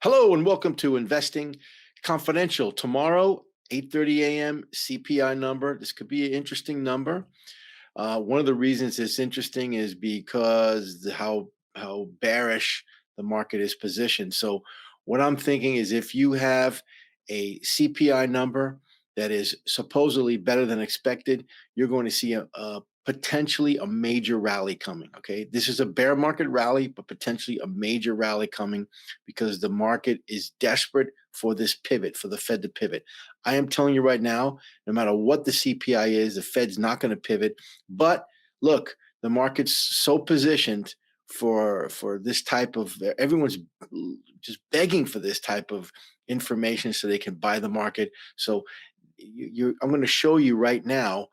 Hello and welcome to Investing Confidential. Tomorrow, 8:30 a.m. CPI number. This could be an interesting number. One of the reasons it's interesting is because how bearish the market is positioned. So what I'm thinking is if you have a CPI number that is supposedly better than expected, you're going to see a potentially a major rally coming. Okay, this is a bear market rally, but potentially a major rally coming because the market is desperate for this pivot, for the Fed to pivot. I am telling you right now, no matter what the CPI is, the Fed's not going to pivot. But look, the market's so positioned for this type of, everyone's just begging for this type of information so they can buy the market. So I'm going to show you right now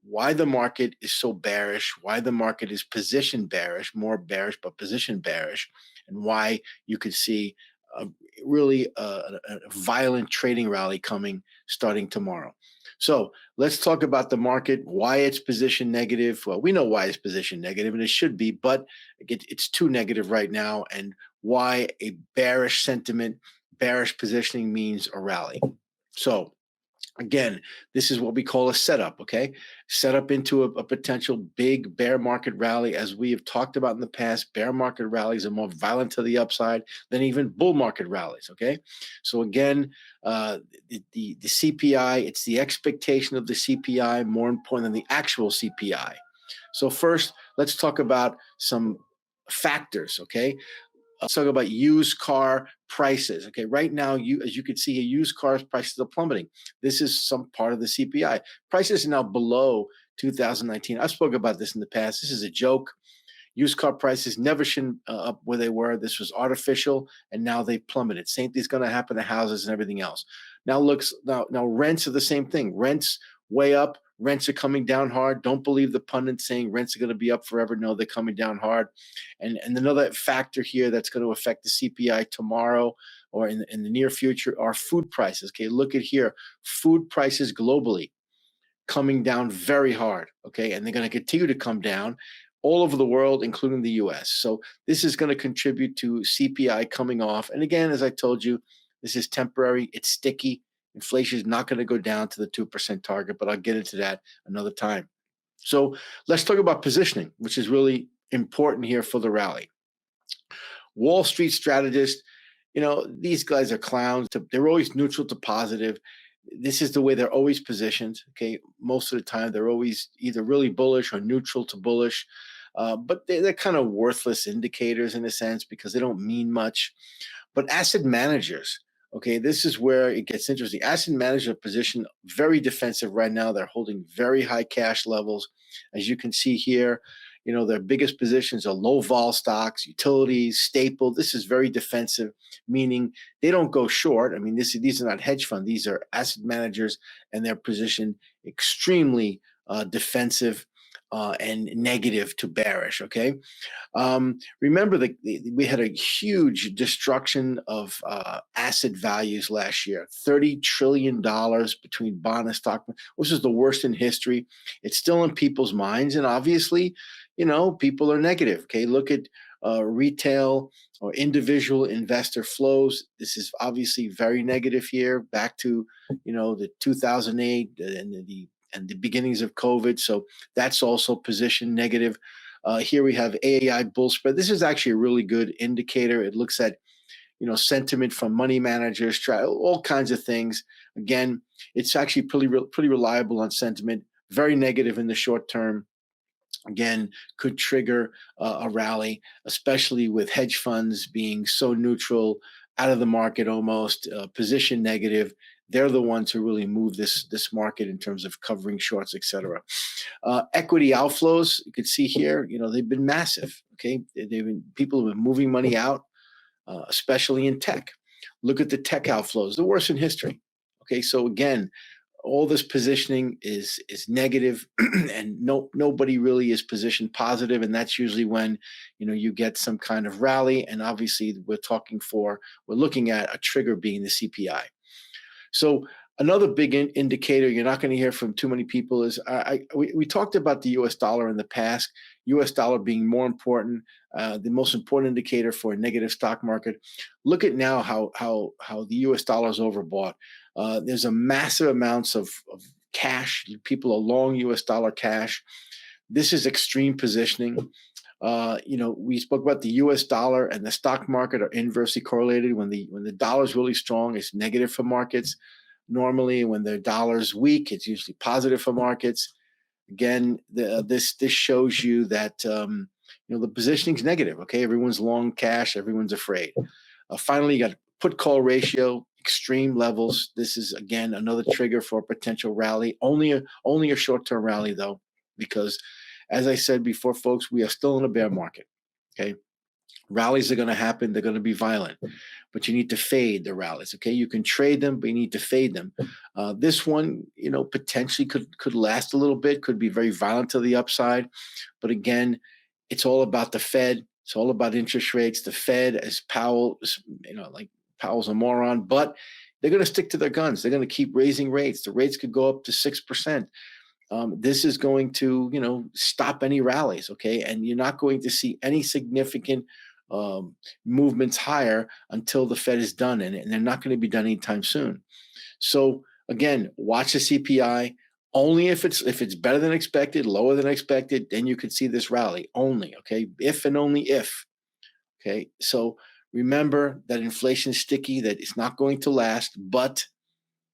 why the market is so bearish, why the market is positioned bearish, more bearish, but positioned bearish, and why you could see a, really a violent trading rally coming starting tomorrow. So let's talk about the market, why it's positioned negative. Well, we know why it's positioned negative, and it should be, but it's too negative right now, and why a bearish sentiment, bearish positioning means a rally. So again, this is what we call a setup, okay? Setup into a potential big bear market rally. As we have talked about in the past, bear market rallies are more violent to the upside than even bull market rallies, okay? So again, the CPI, it's the expectation of the CPI more important than the actual CPI. So first, let's talk about some factors, okay? Let's talk about used car prices. Okay, right now, as you can see, used cars prices are plummeting. This is some part of the CPI. Prices are now below 2019. I've spoken about this in the past. This is a joke. Used car prices never should up where they were. This was artificial, and now they've plummeted. Same thing's going to happen to houses and everything else. Now rents are the same thing. Rents way up. Rents are coming down hard. Don't believe the pundits saying rents are going to be up forever. No, they're coming down hard. And another factor here that's going to affect the CPI tomorrow or in the near future are food prices. Okay, look at here. Food prices globally coming down very hard. Okay, and they're going to continue to come down all over the world, including the US. So this is going to contribute to CPI coming off. And again, as I told you, this is temporary. It's sticky. Inflation is not going to go down to the 2% target, but I'll get into that another time. So let's talk about positioning, which is really important here for the rally. Wall Street strategists, these guys are clowns. They're always neutral to positive. This is the way they're always positioned. Okay, most of the time they're always either really bullish or neutral to bullish, but they're kind of worthless indicators in a sense because they don't mean much. But asset managers, okay, this is where it gets interesting. Asset managers are positioned very defensive right now. They're holding very high cash levels, as you can see here. Their biggest positions are low vol stocks, utilities, staple. This is very defensive, meaning they don't go short. I mean, these are not hedge funds. These are asset managers, and they're positioned extremely defensive and negative to bearish, okay? Remember that we had a huge destruction of asset values last year, $30 trillion between bond and stock, which is the worst in history. It's still in people's minds, and obviously, people are negative, okay? Look at retail or individual investor flows. This is obviously very negative here, back to, the 2008 and the beginnings of COVID. So that's also positioned negative. Here we have AAI bull spread. This is actually a really good indicator. It looks at, sentiment from money managers, all kinds of things. Again, it's actually pretty reliable on sentiment, very negative in the short term. Again, could trigger a rally, especially with hedge funds being so neutral, out of the market almost, position negative. They're the ones who really move this market in terms of covering shorts, et cetera. Equity outflows, you can see here, they've been massive. Okay, people have been moving money out, especially in tech. Look at the tech outflows, the worst in history. Okay, so again, all this positioning is negative, and nobody really is positioned positive, and that's usually when you get some kind of rally. And obviously, we're looking at a trigger being the CPI. So Another big indicator you're not going to hear from too many people is we talked about the U.S. dollar in the past. U.S. dollar being more important, the most important indicator for a negative stock market. Look at now how the U.S. dollar is overbought. There's a massive amounts of cash. People are long U.S. dollar cash. This is extreme positioning. We spoke about the U.S. dollar and the stock market are inversely correlated. When the dollar is really strong, it's negative for markets. Normally, when the dollar's weak, it's usually positive for markets. Again, this shows you that the positioning is negative. Okay, everyone's long cash, everyone's afraid. Finally, you got put call ratio, extreme levels. This is again another trigger for a potential rally. Only a short term rally though, because as I said before, folks, we are still in a bear market. Okay. Rallies are going to happen. They're going to be violent, but you need to fade the rallies. Okay, you can trade them, but you need to fade them. This one, potentially could last a little bit. Could be very violent to the upside, but again, it's all about the Fed. It's all about interest rates. The Fed, as Powell, like Powell's a moron, but they're going to stick to their guns. They're going to keep raising rates. The rates could go up to 6%. This is going to, stop any rallies. Okay, and you're not going to see any significant movements higher until the Fed is done, and they're not going to be done anytime soon. So again, watch the CPI. Only if it's better than expected, lower than expected, then you could see this rally. Only, okay, if and only if. Okay, so remember that inflation is sticky, that it's not going to last, but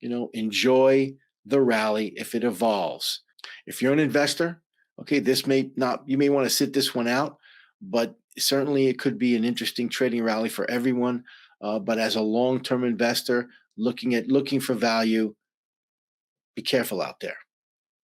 enjoy the rally if it evolves. If you're an investor, okay, you may want to sit this one out, but certainly it could be an interesting trading rally for everyone. But as a long-term investor looking for value, be careful out there.